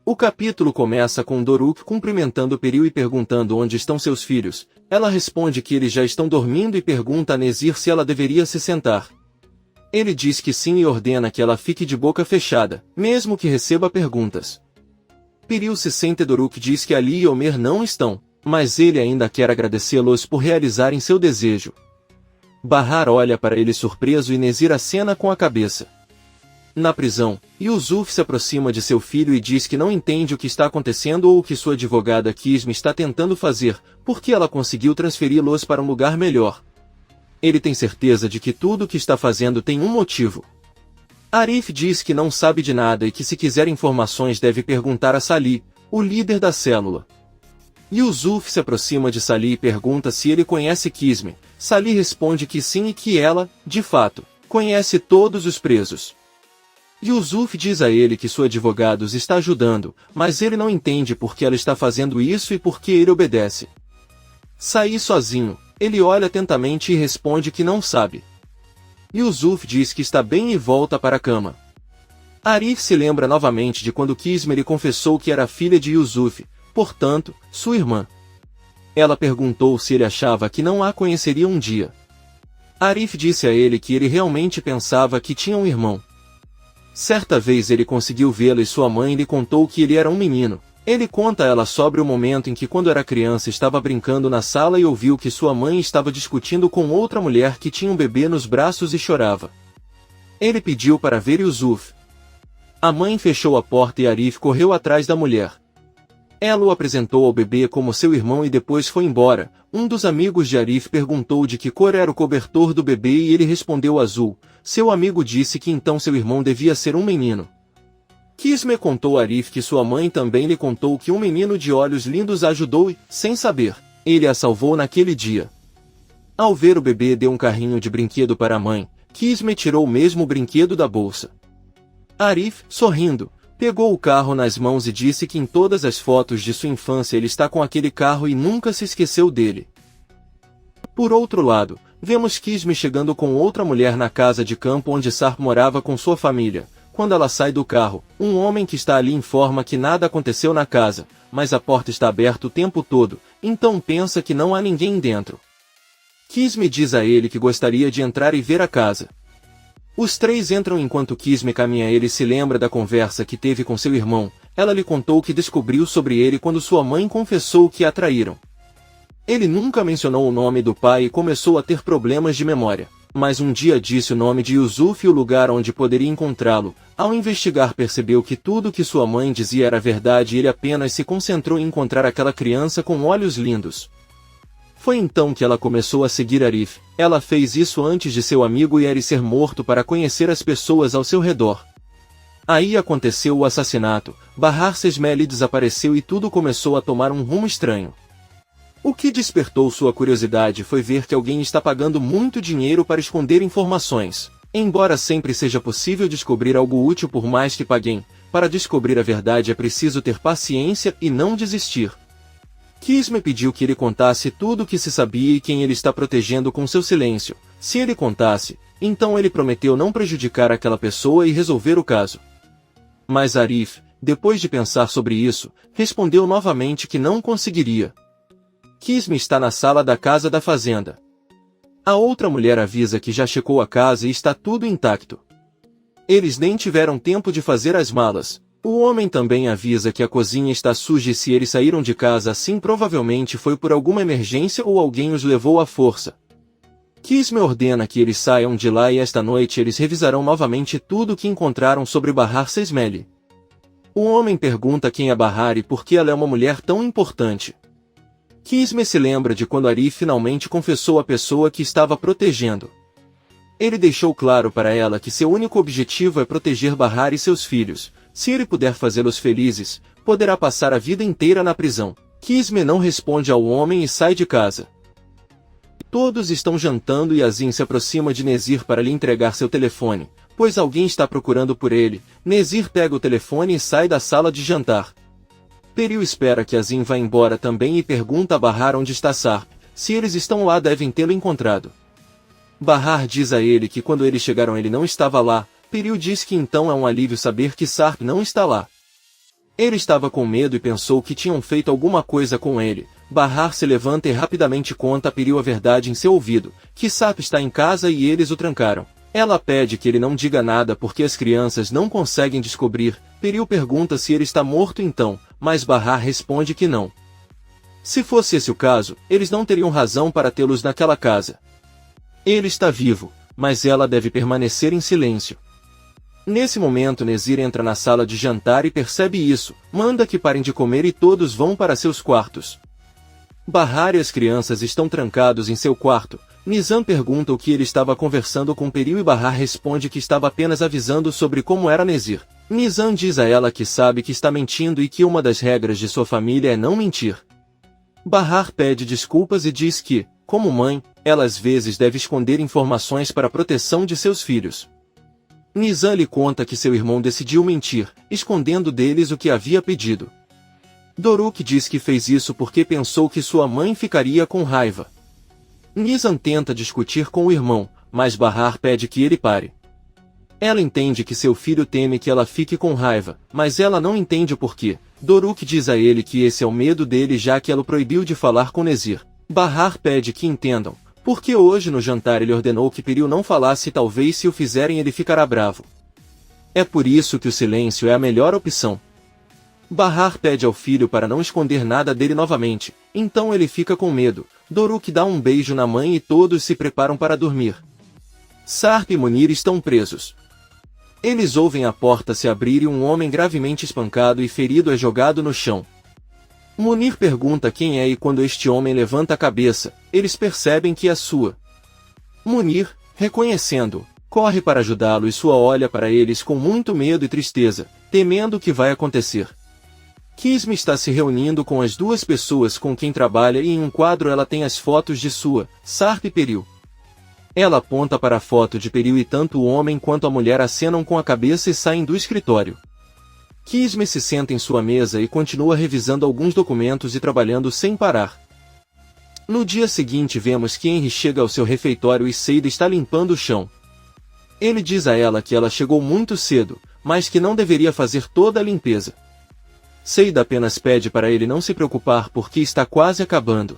O capítulo começa com Doruk cumprimentando Peril e perguntando onde estão seus filhos. Ela responde que eles já estão dormindo e pergunta a Nezir se ela deveria se sentar. Ele diz que sim e ordena que ela fique de boca fechada, mesmo que receba perguntas. Peril se sente e Doruk diz que Ali e Omer não estão, mas ele ainda quer agradecê-los por realizarem seu desejo. Bahar olha para ele surpreso e Nezir acena com a cabeça. Na prisão, Yusuf se aproxima de seu filho e diz que não entende o que está acontecendo ou o que sua advogada Kisme está tentando fazer, porque ela conseguiu transferi-los para um lugar melhor. Ele tem certeza de que tudo o que está fazendo tem um motivo. Arif diz que não sabe de nada e que se quiser informações deve perguntar a Salih, o líder da célula. Yusuf se aproxima de Salih e pergunta se ele conhece Kisme. Salih responde que sim e que ela, de fato, conhece todos os presos. Yusuf diz a ele que seu advogado está ajudando, mas ele não entende por que ela está fazendo isso e por que ele obedece. Sair sozinho, ele olha atentamente e responde que não sabe. Yusuf diz que está bem e volta para a cama. Arif se lembra novamente de quando Kisme lhe confessou que era filha de Yusuf, portanto, sua irmã. Ela perguntou se ele achava que não a conheceria um dia. Arif disse a ele que ele realmente pensava que tinha um irmão. Certa vez ele conseguiu vê-la e sua mãe lhe contou que ele era um menino. Ele conta a ela sobre o momento em que quando era criança estava brincando na sala e ouviu que sua mãe estava discutindo com outra mulher que tinha um bebê nos braços e chorava. Ele pediu para ver Yusuf. A mãe fechou a porta e Arif correu atrás da mulher. Ela o apresentou ao bebê como seu irmão e depois foi embora. Um dos amigos de Arif perguntou de que cor era o cobertor do bebê e ele respondeu azul. Seu amigo disse que então seu irmão devia ser um menino. Kisme contou a Arif que sua mãe também lhe contou que um menino de olhos lindos a ajudou e, sem saber, ele a salvou naquele dia. Ao ver o bebê deu um carrinho de brinquedo para a mãe. Kisme tirou o mesmo brinquedo da bolsa. Arif, sorrindo, pegou o carro nas mãos e disse que em todas as fotos de sua infância ele está com aquele carro e nunca se esqueceu dele. Por outro lado, vemos Kisme chegando com outra mulher na casa de campo onde Sarp morava com sua família. Quando ela sai do carro, um homem que está ali informa que nada aconteceu na casa, mas a porta está aberta o tempo todo, então pensa que não há ninguém dentro. Kisme diz a ele que gostaria de entrar e ver a casa. Os três entram enquanto Kisme caminha. Ele se lembra da conversa que teve com seu irmão. Ela lhe contou que descobriu sobre ele quando sua mãe confessou que a traíram. Ele nunca mencionou o nome do pai e começou a ter problemas de memória. Mas um dia disse o nome de Yusuf e o lugar onde poderia encontrá-lo. Ao investigar percebeu que tudo o que sua mãe dizia era verdade e ele apenas se concentrou em encontrar aquela criança com olhos lindos. Foi então que ela começou a seguir Arif. Ela fez isso antes de seu amigo Yeri ser morto para conhecer as pessoas ao seu redor. Aí aconteceu o assassinato, Bahar Sesmele desapareceu e tudo começou a tomar um rumo estranho. O que despertou sua curiosidade foi ver que alguém está pagando muito dinheiro para esconder informações. Embora sempre seja possível descobrir algo útil por mais que paguem, para descobrir a verdade é preciso ter paciência e não desistir. Kisme pediu que ele contasse tudo o que se sabia e quem ele está protegendo com seu silêncio. Se ele contasse, então ele prometeu não prejudicar aquela pessoa e resolver o caso. Mas Arif, depois de pensar sobre isso, respondeu novamente que não conseguiria. Kisme está na sala da casa da fazenda. A outra mulher avisa que já checou a casa e está tudo intacto. Eles nem tiveram tempo de fazer as malas. O homem também avisa que a cozinha está suja e se eles saíram de casa assim provavelmente foi por alguma emergência ou alguém os levou à força. Kisme ordena que eles saiam de lá e esta noite eles revisarão novamente tudo o que encontraram sobre Bahar Sesmele. O homem pergunta quem é Bahar e por que ela é uma mulher tão importante. Kisme se lembra de quando Arif finalmente confessou a pessoa que estava protegendo. Ele deixou claro para ela que seu único objetivo é proteger Bahar e seus filhos. Se ele puder fazê-los felizes, poderá passar a vida inteira na prisão. Kisme não responde ao homem e sai de casa. Todos estão jantando e Azim se aproxima de Nezir para lhe entregar seu telefone, pois alguém está procurando por ele. Nezir pega o telefone e sai da sala de jantar. Peril espera que Azim vá embora também e pergunta a Bahar onde está Sarp. Se eles estão lá devem tê-lo encontrado. Bahar diz a ele que quando eles chegaram ele não estava lá. Peril diz que então é um alívio saber que Sarp não está lá. Ele estava com medo e pensou que tinham feito alguma coisa com ele. Bahar se levanta e rapidamente conta a Peril a verdade em seu ouvido, que Sap está em casa e eles o trancaram. Ela pede que ele não diga nada porque as crianças não conseguem descobrir. Peril pergunta se ele está morto então, mas Bahar responde que não. Se fosse esse o caso, eles não teriam razão para tê-los naquela casa. Ele está vivo, mas ela deve permanecer em silêncio. Nesse momento Nezir entra na sala de jantar e percebe isso, manda que parem de comer e todos vão para seus quartos. Bahar e as crianças estão trancados em seu quarto. Nizam pergunta o que ele estava conversando com Peril e Bahar responde que estava apenas avisando sobre como era Nezir. Nizam diz a ela que sabe que está mentindo e que uma das regras de sua família é não mentir. Bahar pede desculpas e diz que, como mãe, ela às vezes deve esconder informações para a proteção de seus filhos. Nizam lhe conta que seu irmão decidiu mentir, escondendo deles o que havia pedido. Doruk diz que fez isso porque pensou que sua mãe ficaria com raiva. Nizam tenta discutir com o irmão, mas Bahar pede que ele pare. Ela entende que seu filho teme que ela fique com raiva, mas ela não entende o porquê. Doruk diz a ele que esse é o medo dele já que ela o proibiu de falar com Nezir. Bahar pede que entendam, porque hoje no jantar ele ordenou que Peril não falasse e talvez se o fizerem ele ficará bravo. É por isso que o silêncio é a melhor opção. Bahar pede ao filho para não esconder nada dele novamente, então ele fica com medo. Doruk dá um beijo na mãe e todos se preparam para dormir. Sarp e Munir estão presos. Eles ouvem a porta se abrir e um homem gravemente espancado e ferido é jogado no chão. Munir pergunta quem é e quando este homem levanta a cabeça, eles percebem que é sua. Munir, reconhecendo-o, corre para ajudá-lo e sua olha para eles com muito medo e tristeza, temendo o que vai acontecer. Kisme está se reunindo com as duas pessoas com quem trabalha e em um quadro ela tem as fotos de sua, Sarp e Peril. Ela aponta para a foto de Peril e tanto o homem quanto a mulher acenam com a cabeça e saem do escritório. Kisme se senta em sua mesa e continua revisando alguns documentos e trabalhando sem parar. No dia seguinte vemos que Henry chega ao seu refeitório e Seida está limpando o chão. Ele diz a ela que ela chegou muito cedo, mas que não deveria fazer toda a limpeza. Seida apenas pede para ele não se preocupar porque está quase acabando.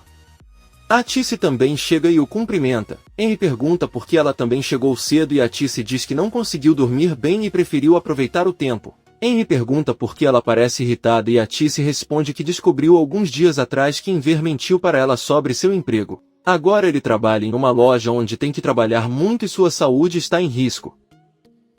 Atice também chega e o cumprimenta. Henry pergunta por que ela também chegou cedo e Atice diz que não conseguiu dormir bem e preferiu aproveitar o tempo. Henry pergunta por que ela parece irritada e Atice responde que descobriu alguns dias atrás que Enver mentiu para ela sobre seu emprego. Agora ele trabalha em uma loja onde tem que trabalhar muito e sua saúde está em risco.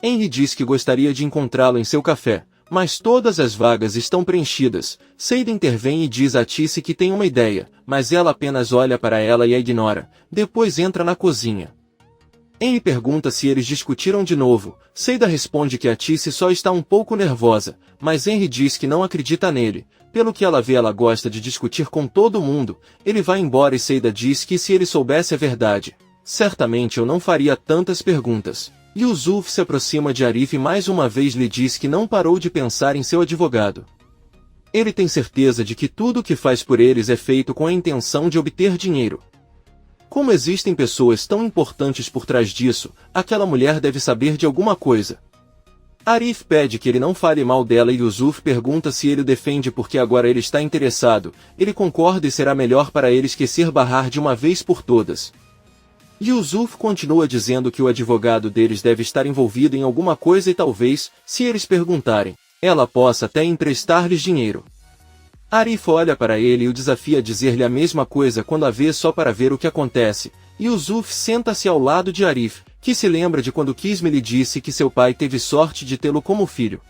Henry diz que gostaria de encontrá-lo em seu café, mas todas as vagas estão preenchidas. Seida intervém e diz a Atice que tem uma ideia, mas ela apenas olha para ela e a ignora. Depois entra na cozinha. Henry pergunta se eles discutiram de novo. Seida responde que Atice só está um pouco nervosa, mas Henry diz que não acredita nele. Pelo que ela vê, ela gosta de discutir com todo mundo. Ele vai embora e Seida diz que se ele soubesse a verdade, certamente eu não faria tantas perguntas. Yusuf se aproxima de Arif e mais uma vez lhe diz que não parou de pensar em seu advogado. Ele tem certeza de que tudo o que faz por eles é feito com a intenção de obter dinheiro. Como existem pessoas tão importantes por trás disso, aquela mulher deve saber de alguma coisa. Arif pede que ele não fale mal dela e Yusuf pergunta se ele o defende porque agora ele está interessado. Ele concorda e será melhor para ele esquecer Bahar de uma vez por todas. Yusuf continua dizendo que o advogado deles deve estar envolvido em alguma coisa e talvez, se eles perguntarem, ela possa até emprestar-lhes dinheiro. Arif olha para ele e o desafia a dizer-lhe a mesma coisa quando a vê só para ver o que acontece. Yusuf senta-se ao lado de Arif, que se lembra de quando Kisme lhe disse que seu pai teve sorte de tê-lo como filho.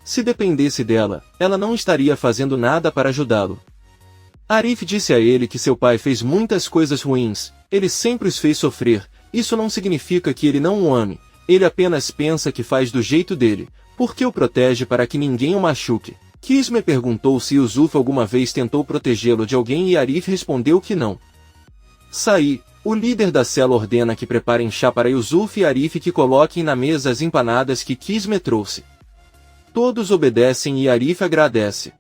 Se dependesse dela, ela não estaria fazendo nada para ajudá-lo. Arif disse a ele que seu pai fez muitas coisas ruins, ele sempre os fez sofrer. Isso não significa que ele não o ame, ele apenas pensa que faz do jeito dele, porque o protege para que ninguém o machuque. Kisme perguntou se Yusuf alguma vez tentou protegê-lo de alguém e Arif respondeu que não. Saí, o líder da cela ordena que preparem chá para Yusuf e Arif que coloquem na mesa as empanadas que Kisme trouxe. Todos obedecem e Arif agradece.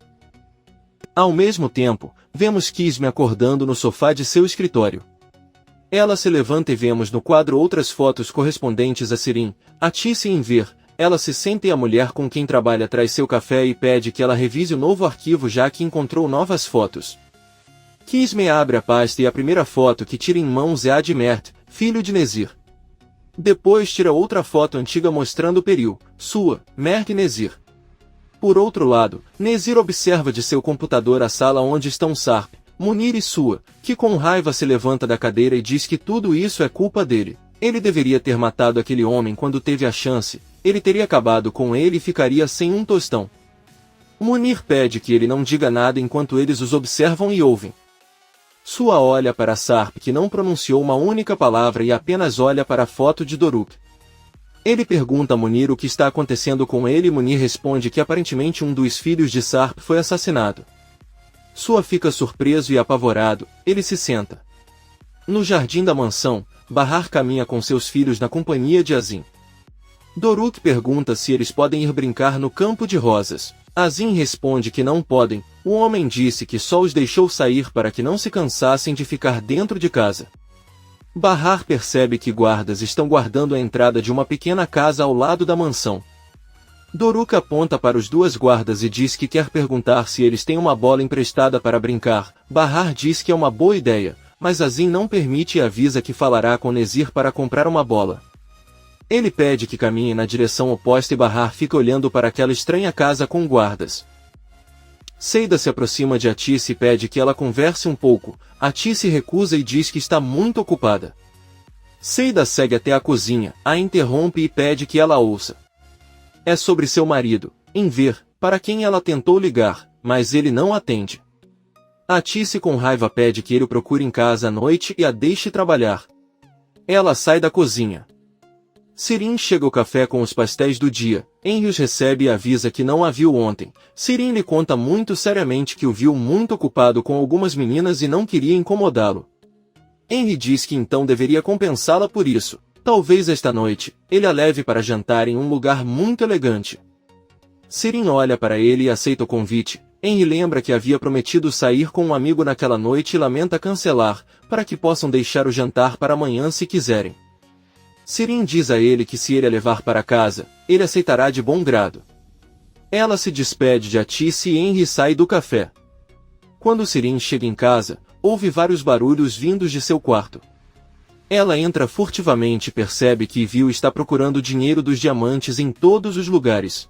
Ao mesmo tempo, vemos Kisme acordando no sofá de seu escritório. Ela se levanta e vemos no quadro outras fotos correspondentes a Sirin, Atice e Enver. ela se senta e a mulher com quem trabalha traz seu café e pede que ela revise o novo arquivo já que encontrou novas fotos. Kisme abre a pasta e a primeira foto que tira em mãos é a de Mert, filho de Nezir. Depois tira outra foto antiga mostrando Peril, sua, Mert e Nezir. Por outro lado, Nezir observa de seu computador a sala onde estão Sarp, Munir e Sua, que com raiva se levanta da cadeira e diz que tudo isso é culpa dele. Ele deveria ter matado aquele homem quando teve a chance, ele teria acabado com ele e ficaria sem um tostão. Munir pede que ele não diga nada enquanto eles os observam e ouvem. Sua olha para Sarp que não pronunciou uma única palavra e apenas olha para a foto de Doruk. Ele pergunta a Munir o que está acontecendo com ele e Munir responde que aparentemente um dos filhos de Sarp foi assassinado. Sua fica surpreso e apavorado, ele se senta. No jardim da mansão, Bahar caminha com seus filhos na companhia de Azim. Doruk pergunta se eles podem ir brincar no campo de rosas. Azim responde que não podem, o homem disse que só os deixou sair para que não se cansassem de ficar dentro de casa. Bahar percebe que guardas estão guardando a entrada de uma pequena casa ao lado da mansão. Doruk aponta para os duas guardas e diz que quer perguntar se eles têm uma bola emprestada para brincar. Bahar diz que é uma boa ideia, mas Azim não permite e avisa que falará com Nezir para comprar uma bola. Ele pede que caminhem na direção oposta e Bahar fica olhando para aquela estranha casa com guardas. Seida se aproxima de Atice e pede que ela converse um pouco. Atice recusa e diz que está muito ocupada. Seida segue até a cozinha, a interrompe e pede que ela ouça. É sobre seu marido, Enver, para quem ela tentou ligar, mas ele não atende. Atice com raiva pede que ele o procure em casa à noite e a deixe trabalhar. Ela sai da cozinha. Sirin chega ao café com os pastéis do dia. Henry os recebe e avisa que não a viu ontem. Sirin lhe conta muito seriamente que o viu muito ocupado com algumas meninas e não queria incomodá-lo. Henry diz que então deveria compensá-la por isso. Talvez esta noite, ele a leve para jantar em um lugar muito elegante. Sirin olha para ele e aceita o convite. Henry lembra que havia prometido sair com um amigo naquela noite e lamenta cancelar, para que possam deixar o jantar para amanhã se quiserem. Sirin diz a ele que se ele a levar para casa, ele aceitará de bom grado. Ela se despede de Atice e Henry sai do café. Quando Sirin chega em casa, ouve vários barulhos vindos de seu quarto. Ela entra furtivamente e percebe que Ivil está procurando dinheiro dos diamantes em todos os lugares.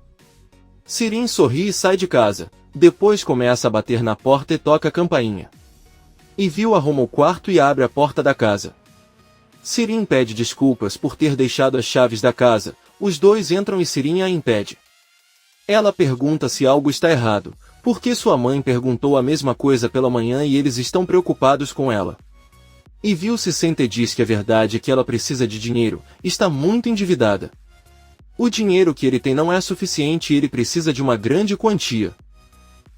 Sirin sorri e sai de casa, depois começa a bater na porta e toca a campainha. Ivil arruma o quarto e abre a porta da casa. Sirin pede desculpas por ter deixado as chaves da casa, os dois entram e Sirin a impede. Ela pergunta se algo está errado, porque sua mãe perguntou a mesma coisa pela manhã e eles estão preocupados com ela. Ivil se sente e diz que a verdade é que ela precisa de dinheiro, está muito endividada. O dinheiro que ele tem não é suficiente e ele precisa de uma grande quantia.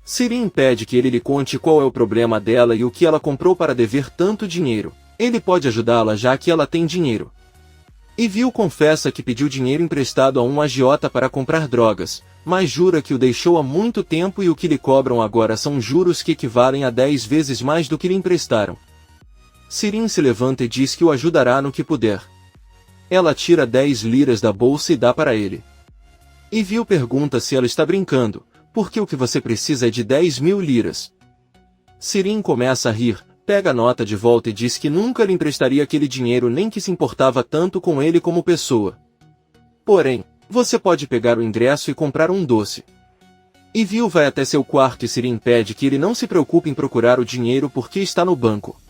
Sirin pede que ele lhe conte qual é o problema dela e o que ela comprou para dever tanto dinheiro. Ele pode ajudá-la já que ela tem dinheiro. Ivil confessa que pediu dinheiro emprestado a um agiota para comprar drogas, mas jura que o deixou há muito tempo e o que lhe cobram agora são juros que equivalem a 10 vezes mais do que lhe emprestaram. Sirin se levanta e diz que o ajudará no que puder. Ela tira 10 liras da bolsa e dá para ele. Ivil pergunta se ela está brincando, porque o que você precisa é de 10.000 liras. Sirin começa a rir, pega a nota de volta e diz que nunca lhe emprestaria aquele dinheiro nem que se importava tanto com ele como pessoa. Porém, você pode pegar o ingresso e comprar um doce. Ivil vai até seu quarto e Sirin pede que ele não se preocupe em procurar o dinheiro porque está no banco.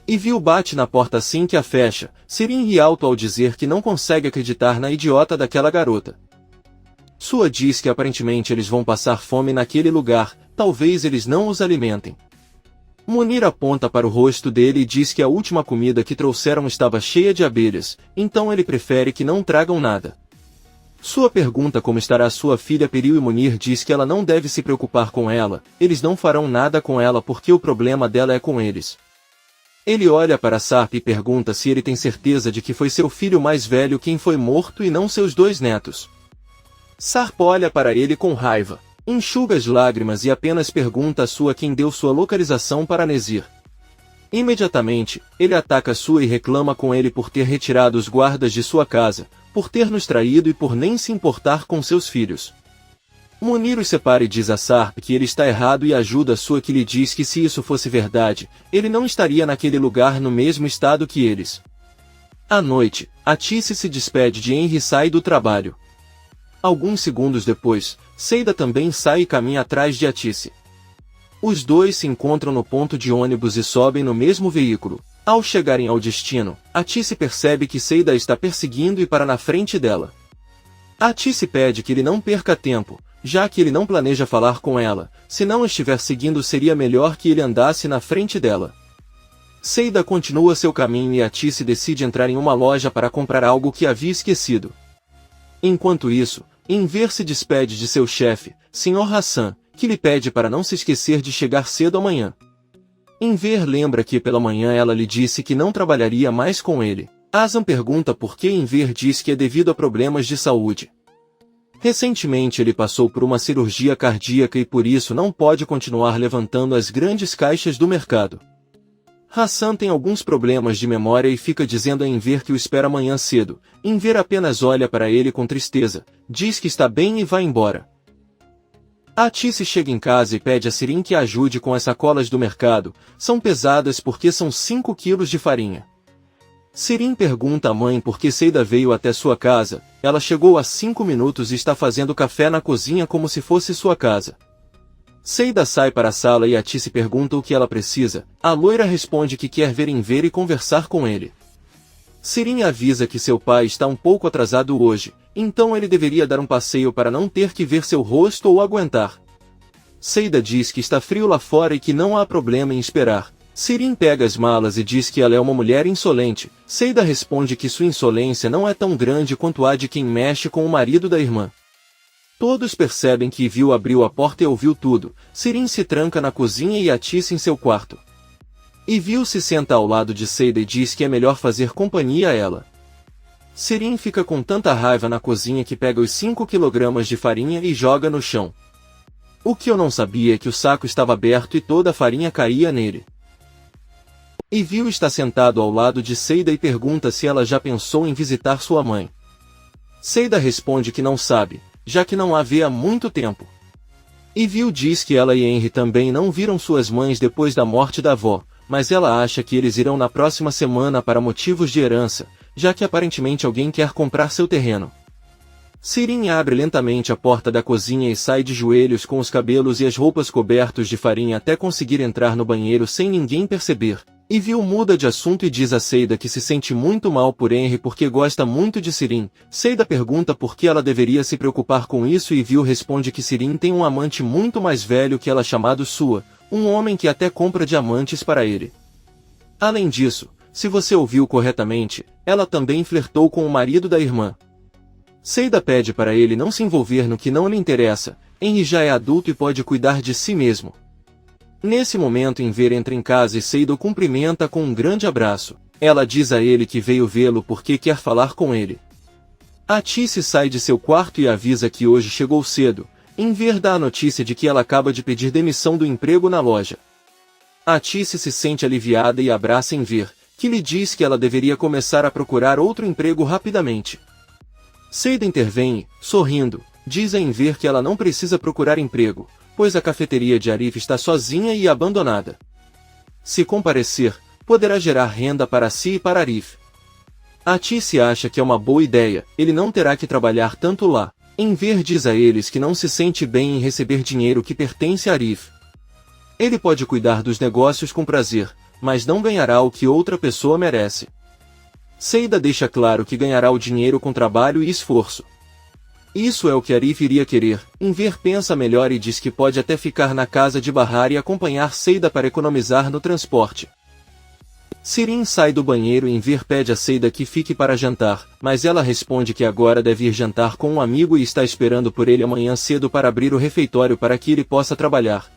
Ivil bate na porta assim que a fecha. Sirin ri alto ao dizer que não consegue acreditar na idiota daquela garota. Sua diz que aparentemente eles vão passar fome naquele lugar, talvez eles não os alimentem. Munir aponta para o rosto dele e diz que a última comida que trouxeram estava cheia de abelhas, então ele prefere que não tragam nada. Sua pergunta como estará sua filha Peril e Munir diz que ela não deve se preocupar com ela, eles não farão nada com ela porque o problema dela é com eles. Ele olha para Sarp e pergunta se ele tem certeza de que foi seu filho mais velho quem foi morto e não seus 2 netos. Sarp olha para ele com raiva, enxuga as lágrimas e apenas pergunta a Sua quem deu sua localização para Nezir. Imediatamente, ele ataca Sua e reclama com ele por ter retirado os guardas de sua casa, por ter nos traído e por nem se importar com seus filhos. Munir os separa e diz a Sarp que ele está errado e ajuda a sua que lhe diz que se isso fosse verdade, ele não estaria naquele lugar no mesmo estado que eles. À noite, Atice se despede de Henry e sai do trabalho. Alguns segundos depois, Seida também sai e caminha atrás de Atice. Os dois se encontram no ponto de ônibus e sobem no mesmo veículo. Ao chegarem ao destino, Atice percebe que Seida está perseguindo e para na frente dela. Atice pede que ele não perca tempo, já que ele não planeja falar com ela. Se não estiver seguindo, seria melhor que ele andasse na frente dela. Seida continua seu caminho e Atice decide entrar em uma loja para comprar algo que havia esquecido. Enquanto isso, Enver se despede de seu chefe, Sr. Hassan, que lhe pede para não se esquecer de chegar cedo amanhã. Enver lembra que pela manhã ela lhe disse que não trabalharia mais com ele. Hassan pergunta por que Enver diz que é devido a problemas de saúde. Recentemente ele passou por uma cirurgia cardíaca e por isso não pode continuar levantando as grandes caixas do mercado. Hassan tem alguns problemas de memória e fica dizendo a Enver que o espera amanhã cedo. Enver apenas olha para ele com tristeza, diz que está bem e vai embora. Atice chega em casa e pede a Sirin que a ajude com as sacolas do mercado. São pesadas porque são 5 quilos de farinha. Sirin pergunta à mãe por que Seida veio até sua casa. Ela chegou há 5 minutos e está fazendo café na cozinha como se fosse sua casa. Seida sai para a sala e Atice pergunta o que ela precisa. A loira responde que quer ver Enver e conversar com ele. Sirin avisa que seu pai está um pouco atrasado hoje, então ele deveria dar um passeio para não ter que ver seu rosto ou aguentar. Seida diz que está frio lá fora e que não há problema em esperar. Sirin pega as malas e diz que ela é uma mulher insolente. Seida responde que sua insolência não é tão grande quanto a de quem mexe com o marido da irmã. Todos percebem que Ivil abriu a porta e ouviu tudo. Sirin se tranca na cozinha e Atice em seu quarto. Ivil se senta ao lado de Seida e diz que é melhor fazer companhia a ela. Sirin fica com tanta raiva na cozinha que pega os 5 kg de farinha e joga no chão. O que eu não sabia é que o saco estava aberto e toda a farinha caía nele. Ivil está sentado ao lado de Seida e pergunta se ela já pensou em visitar sua mãe. Seida responde que não sabe, já que não a vê há muito tempo. Ivil diz que ela e Henry também não viram suas mães depois da morte da avó, mas ela acha que eles irão na próxima semana para motivos de herança, já que aparentemente alguém quer comprar seu terreno. Sirin abre lentamente a porta da cozinha e sai de joelhos com os cabelos e as roupas cobertos de farinha até conseguir entrar no banheiro sem ninguém perceber. Ivil muda de assunto e diz a Seida que se sente muito mal por Henry porque gosta muito de Sirin. Seida pergunta por que ela deveria se preocupar com isso e Ivil responde que Sirin tem um amante muito mais velho que ela chamado Sua, um homem que até compra diamantes para ele. Além disso, se você ouviu corretamente, ela também flertou com o marido da irmã. Seida pede para ele não se envolver no que não lhe interessa. Henry já é adulto e pode cuidar de si mesmo. Nesse momento Enver entra em casa e Seida o cumprimenta com um grande abraço. Ela diz a ele que veio vê-lo porque quer falar com ele. Atice sai de seu quarto e avisa que hoje chegou cedo. Enver dá a notícia de que ela acaba de pedir demissão do emprego na loja. Atice se sente aliviada e abraça Enver, que lhe diz que ela deveria começar a procurar outro emprego rapidamente. Seida intervém, sorrindo, diz a Enver que ela não precisa procurar emprego, pois a cafeteria de Arif está sozinha e abandonada. Se comparecer, poderá gerar renda para si e para Arif. Atice acha que é uma boa ideia, ele não terá que trabalhar tanto lá. Enver diz a eles que não se sente bem em receber dinheiro que pertence a Arif. Ele pode cuidar dos negócios com prazer, mas não ganhará o que outra pessoa merece. Seida deixa claro que ganhará o dinheiro com trabalho e esforço. Isso é o que Arif iria querer. Enver pensa melhor e diz que pode até ficar na casa de Bahar e acompanhar Seida para economizar no transporte. Sirin sai do banheiro e Enver pede a Seida que fique para jantar, mas ela responde que agora deve ir jantar com um amigo e está esperando por ele amanhã cedo para abrir o refeitório para que ele possa trabalhar.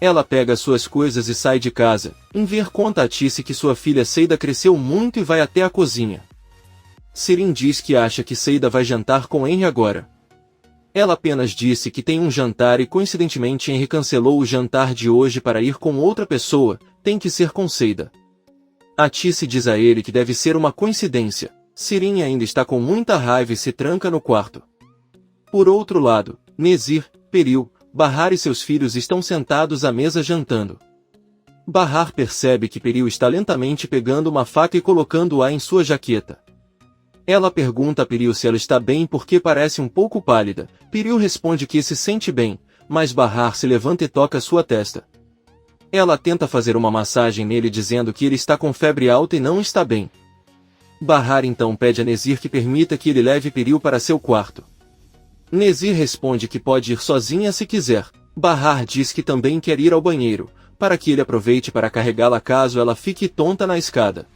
Ela pega suas coisas e sai de casa. Enver conta a Atice que sua filha Seida cresceu muito e vai até a cozinha. Sirin diz que acha que Seida vai jantar com Henry agora. Ela apenas disse que tem um jantar e coincidentemente Henry cancelou o jantar de hoje para ir com outra pessoa, tem que ser com Seida. Atice diz a ele que deve ser uma coincidência. Sirin ainda está com muita raiva e se tranca no quarto. Por outro lado, Nezir, Peril, Bahar e seus filhos estão sentados à mesa jantando. Bahar percebe que Peril está lentamente pegando uma faca e colocando-a em sua jaqueta. Ela pergunta a Peril se ela está bem porque parece um pouco pálida. Peril responde que se sente bem, mas Bahar se levanta e toca sua testa. Ela tenta fazer uma massagem nele dizendo que ele está com febre alta e não está bem. Bahar então pede a Nezir que permita que ele leve Peril para seu quarto. Nezir responde que pode ir sozinha se quiser. Bahar diz que também quer ir ao banheiro, para que ele aproveite para carregá-la caso ela fique tonta na escada.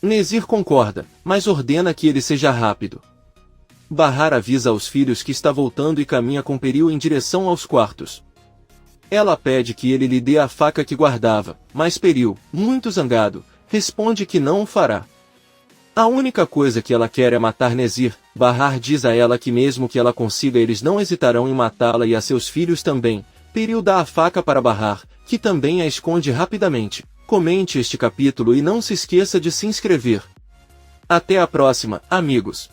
Nezir concorda, mas ordena que ele seja rápido. Bahar avisa aos filhos que está voltando e caminha com Peril em direção aos quartos. Ela pede que ele lhe dê a faca que guardava, mas Peril, muito zangado, responde que não o fará. A única coisa que ela quer é matar Nezir. Bahar diz a ela que mesmo que ela consiga eles não hesitarão em matá-la e a seus filhos também. Peril dá a faca para Bahar, que também a esconde rapidamente. Comente este capítulo e não se esqueça de se inscrever. Até a próxima, amigos!